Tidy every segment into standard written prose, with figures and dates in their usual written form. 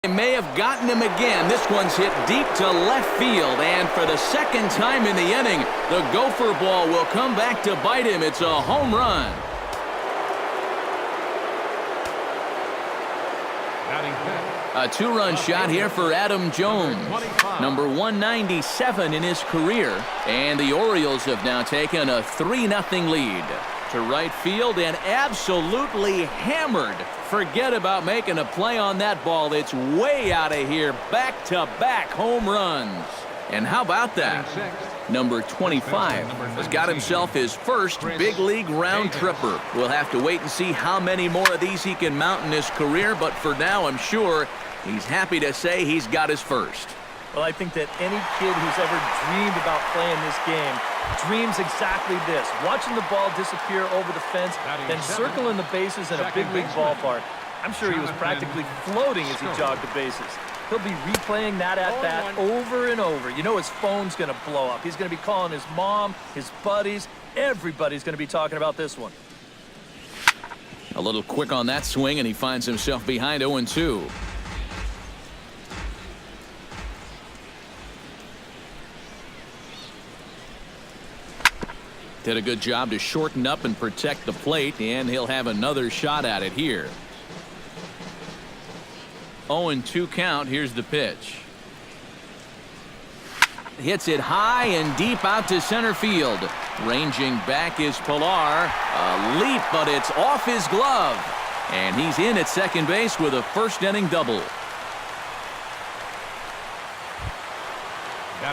They may have gotten him again. This one's hit deep to left field, and for the second time in the inning, the gopher ball will come back to bite him. It's a home run. A two-run shot here for Adam Jones, number 197 in his career, and the Orioles have now taken a 3-0 lead. To right field and absolutely hammered. Forget about making a play on that ball. It's way out of here. Back-to-back home runs. And how about that? Number 25 has got himself his first big league round tripper. We'll have to wait and see how many more of these he can mount in his career, but for now I'm sure he's happy to say he's got his first. Well, I think that any kid who's ever dreamed about playing this game dreams exactly this. Watching the ball disappear over the fence, then circling the bases in a big league ballpark. I'm sure he was practically floating as he jogged the bases. He'll be replaying that at-bat over and over. You know his phone's going to blow up. He's going to be calling his mom, his buddies. Everybody's going to be talking about this one. A little quick on that swing, and he finds himself behind 0-2. Did a good job to shorten up and protect the plate, and he'll have another shot at it here. 0-2 count. Here's the pitch. Hits it high and deep out to center field. Ranging back is Pilar. A leap, but it's off his glove. And he's in at second base with a first inning double.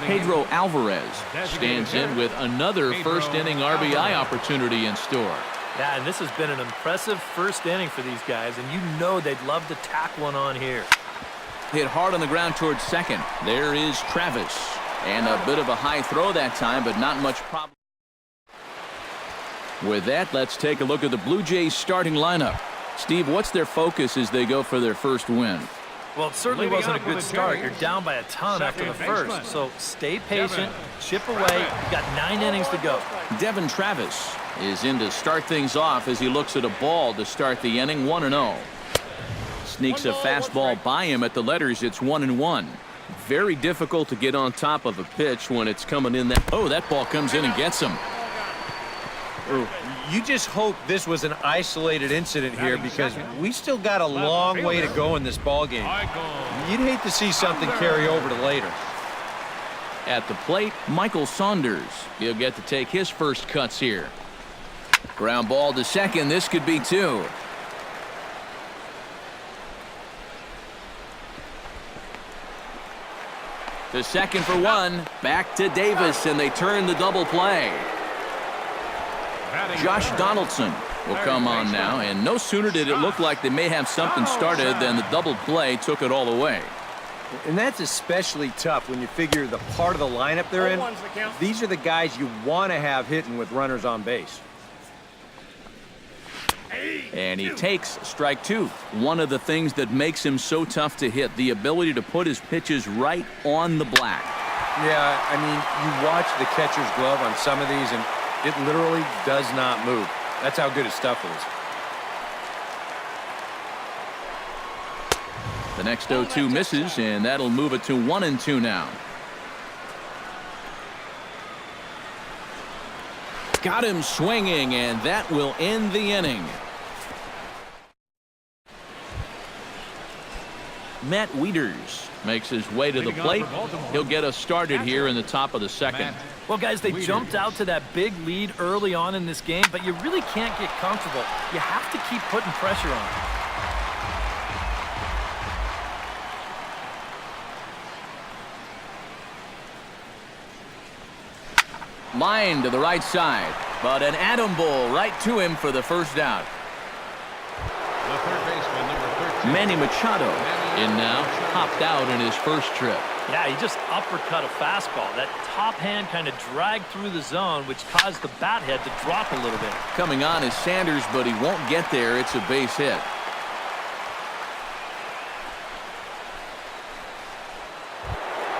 Pedro Alvarez stands in with another first inning RBI opportunity in store. Yeah, and this has been an impressive first inning for these guys, and you know they'd love to tack one on here. Hit hard on the ground towards second. There is Travis. And a bit of a high throw that time, but not much problem. With that, let's take a look at the Blue Jays starting lineup. Steve, what's their focus as they go for their first win? Well, it certainly wasn't a good start. You're down by a ton after the first. So stay patient, chip away. You've got 9 innings to go. Devin Travis is in to start things off as he looks at a ball to start the inning. 1-0. Sneaks a fastball by him at the letters. It's 1-1. Very difficult to get on top of a pitch when it's coming in. That ball comes in and gets him. You just hope this was an isolated incident here, because we still got a long way to go in this ball game. You'd hate to see something carry over to later. At the plate, Michael Saunders. He'll get to take his first cuts here. Ground ball to second. This could be 2. To second for 1. Back to Davis, and they turn the double play. Josh Donaldson will come on now, and no sooner did it look like they may have something started than the double play took it all away. And that's especially tough when you figure the part of the lineup they're in. These are the guys you want to have hitting with runners on base. And he takes strike 2. One of the things that makes him so tough to hit, the ability to put his pitches right on the black. Yeah, I mean, you watch the catcher's glove on some of these, and it literally does not move. That's how good his stuff is. The next 0-2 misses, and that'll move it to 1-2 now. Got him swinging, and that will end the inning. Matt Wieters makes his way to the plate. He'll get us started here in the top of the second. Well, guys, they jumped out to that big lead early on in this game, but you really can't get comfortable. You have to keep putting pressure on. Line to the right side, but an atom bowl right to him for the first out. The third baseman, number 13. Manny Machado in now, hopped out in his first trip. Yeah, he just uppercut a fastball. That top hand kind of dragged through the zone, which caused the bat head to drop a little bit. Coming on is Sanders, but he won't get there. It's a base hit.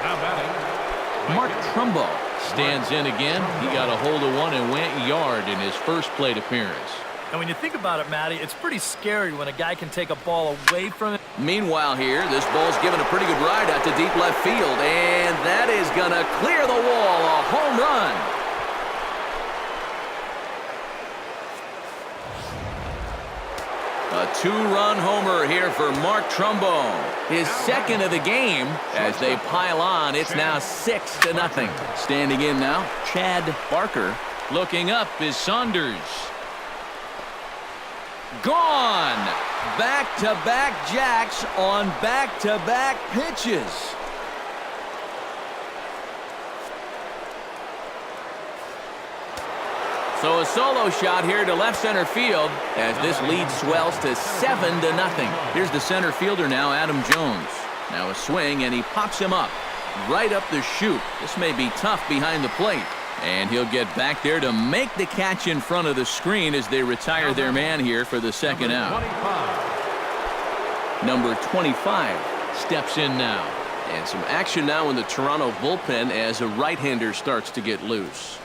Now batting, Mark Trumbo stands in again. He got a hold of one and went yard in his first plate appearance. And when you think about it, Matty, it's pretty scary when a guy can take a ball away from it. Meanwhile here, this ball's given a pretty good ride out to deep left field, and that is going to clear the wall. A home run. A two-run homer here for Mark Trumbo. His second of the game. As they pile on, it's now 6-0. Standing in now, Chad Barker. Looking up is Saunders. Gone. Back-to-back jacks on back-to-back pitches. So a solo shot here to left center field as this lead swells to 7-0. Here's the center fielder now, Adam Jones. Now a swing, and he pops him up right up the chute. This may be tough behind the plate. And he'll get back there to make the catch in front of the screen as they retire their man here for the second out. Number 25 steps in now. And some action now in the Toronto bullpen as a right-hander starts to get loose.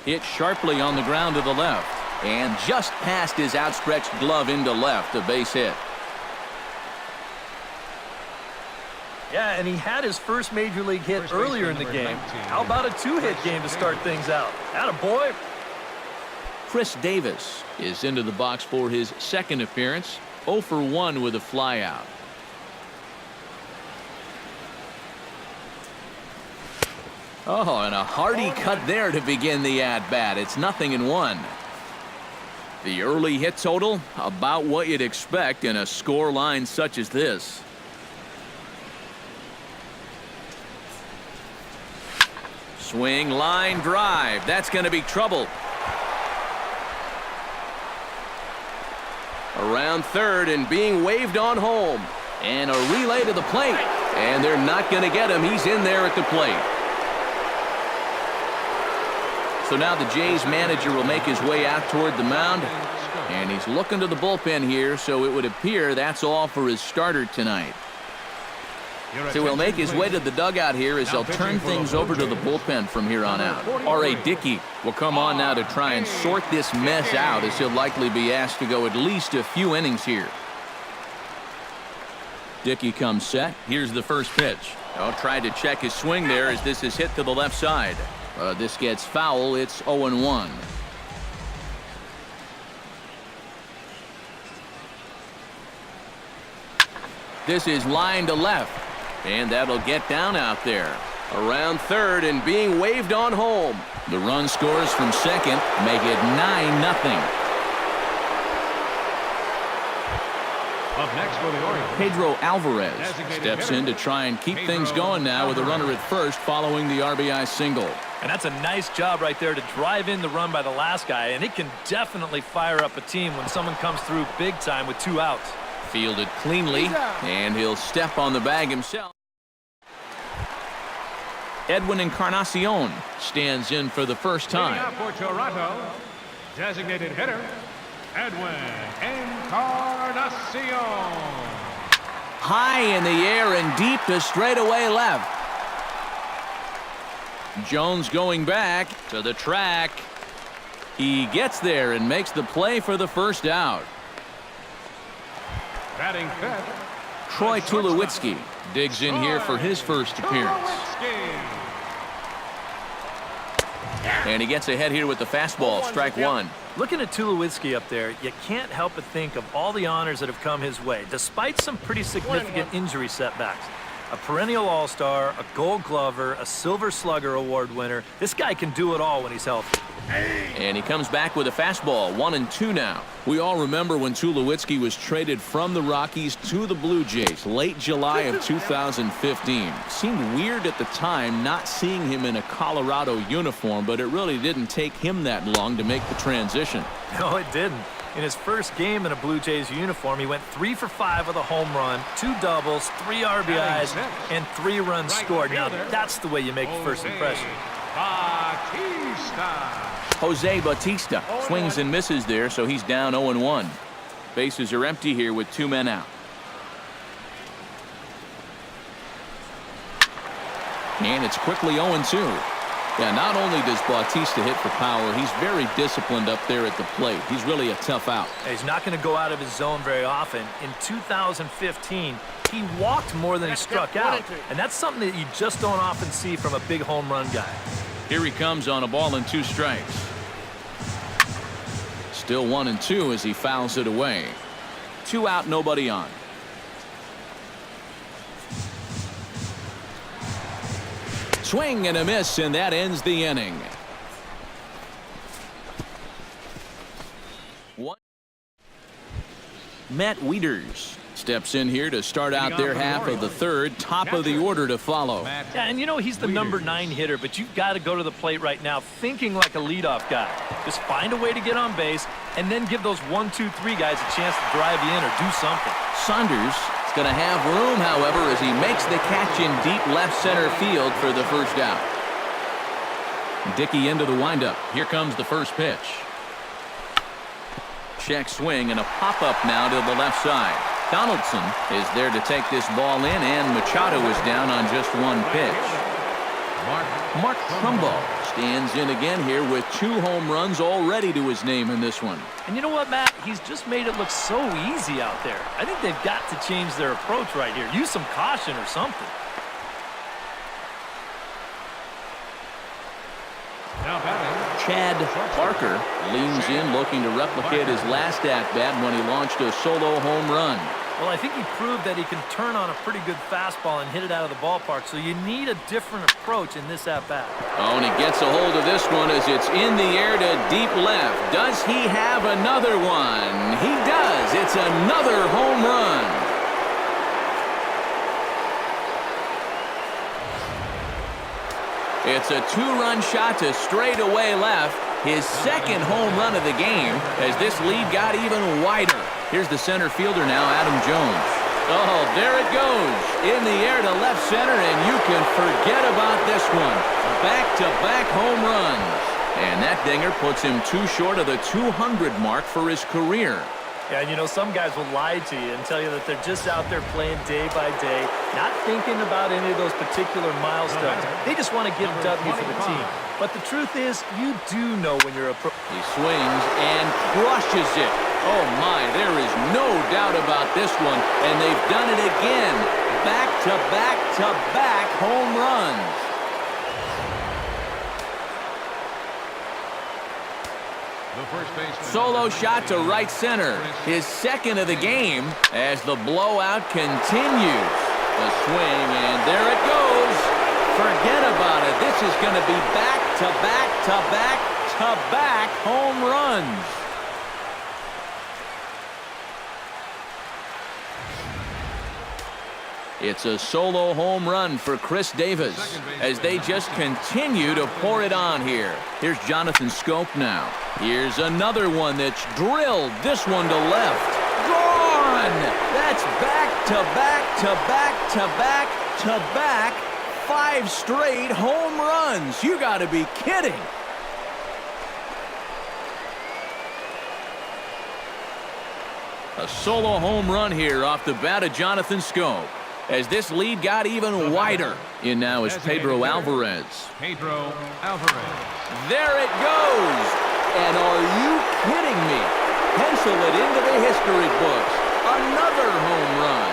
Hit sharply on the ground to the left. And just past his outstretched glove into left, a base hit. Yeah, and he had his first major league hit earlier in the game. How about a two-hit game to start things out? Attaboy. Chris Davis is into the box for his second appearance. 0 for 1 with a flyout. Oh, and a hearty cut there to begin the at-bat. It's 0-1. The early hit total, about what you'd expect in a score line such as this. Swing, line drive. That's going to be trouble. Around third and being waved on home. And a relay to the plate. And they're not going to get him. He's in there at the plate. So now the Jays manager will make his way out toward the mound. And he's looking to the bullpen here, so it would appear that's all for his starter tonight. So he'll make his way to the dugout here as they'll turn things over to the bullpen from here on out. R.A. Dickey will come on now to try and sort this mess out as he'll likely be asked to go at least a few innings here. Dickey comes set. Here's the first pitch. Tried to check his swing there as this is hit to the left side. This gets foul. It's 0-1. This is line to left. And that'll get down out there. Around third and being waved on home. The run scores from second, make it 9-0. Up next for the Orioles, Pedro Alvarez steps in to try and keep things going now with a runner at first following the RBI single. And that's a nice job right there to drive in the run by the last guy. And it can definitely fire up a team when someone comes through big time with 2 outs. Fielded cleanly, and he'll step on the bag himself. Edwin Encarnacion stands in for the first time. Leading out for Toronto, designated hitter, Edwin Encarnacion. High in the air and deep to straightaway left. Jones going back to the track. He gets there and makes the play for the first out. Batting fifth, Troy Tulowitzki digs in here for his first appearance. And he gets ahead here with the fastball, strike one. Looking at Tulowitzki up there, you can't help but think of all the honors that have come his way, despite some pretty significant injury setbacks. A perennial all-star, a gold glover, a silver slugger award winner. This guy can do it all when he's healthy. And he comes back with a fastball, 1-2 now. We all remember when Tulowitzki was traded from the Rockies to the Blue Jays late July of 2015. Seemed weird at the time not seeing him in a Colorado uniform, but it really didn't take him that long to make the transition. No, it didn't. In his first game in a Blue Jays uniform, he went 3 for 5 with a home run, 2 doubles, 3 RBIs, and 3 runs scored. Now, that's the way you make the first impression. Jose Bautista swings and misses there, so he's down 0-1. Bases are empty here with 2 men out. And it's quickly 0-2. Yeah, not only does Bautista hit for power, he's very disciplined up there at the plate. He's really a tough out. He's not going to go out of his zone very often. In 2015, he walked more than he struck out, and that's something that you just don't often see from a big home run guy. Here he comes on a ball and 2 strikes. Still 1-2 as he fouls it away. 2 out, nobody on. Swing and a miss, and that ends the inning. Matt Wieters steps in here to start out their half of the third. Top of the order to follow. Yeah, and you know he's the number 9 hitter, but you've got to go to the plate right now thinking like a leadoff guy. Just find a way to get on base and then give those 1, 2, 3 guys a chance to drive you in or do something. Saunders is going to have room, however, as he makes the catch in deep left center field for the first out. Dickey into the windup. Here comes the first pitch. Check swing and a pop-up now to the left side. Donaldson is there to take this ball in, and Machado is down on just 1 pitch. Mark Trumbo stands in again here with 2 home runs already to his name in this one. And you know what, Matt? He's just made it look so easy out there. I think they've got to change their approach right here. Use some caution or something. Now batting, Chad Parker leans in looking to replicate his last at-bat when he launched a solo home run. Well, I think he proved that he can turn on a pretty good fastball and hit it out of the ballpark, so you need a different approach in this at-bat. Oh, and he gets a hold of this one as it's in the air to deep left. Does he have another one? He does. It's another home run. It's a 2-run shot to straightaway left. His second home run of the game as this lead got even wider. Here's the center fielder now, Adam Jones. Oh, there it goes. In the air to left center, and you can forget about this one. Back-to-back home runs. And that dinger puts him 2 short of the 200 mark for his career. Yeah, and you know, some guys will lie to you and tell you that they're just out there playing day by day, not thinking about any of those particular milestones. They just want to get a W for the team. But the truth is, you do know when you're He swings and crushes it. Oh my, there is no doubt about this one. And they've done it again. Back-to-back-to-back home runs. Solo shot to right center. His second of the game as the blowout continues. A swing, and there it goes. Forget about it. This is going to be back-to-back-to-back-to-back home runs. It's a solo home run for Chris Davis as they just continue to pour it on here. Here's Jonathan Scope now. Here's another one that's drilled. This one to left. Gone! That's back-to-back-to-back-to-back-to-back 5 straight home runs. You got to be kidding. A solo home run here off the bat of Jonathan Scope as this lead got even wider. In now is Pedro Alvarez. Pedro Alvarez. There it goes. And are you kidding me? Pencil it into the history books. Another home run.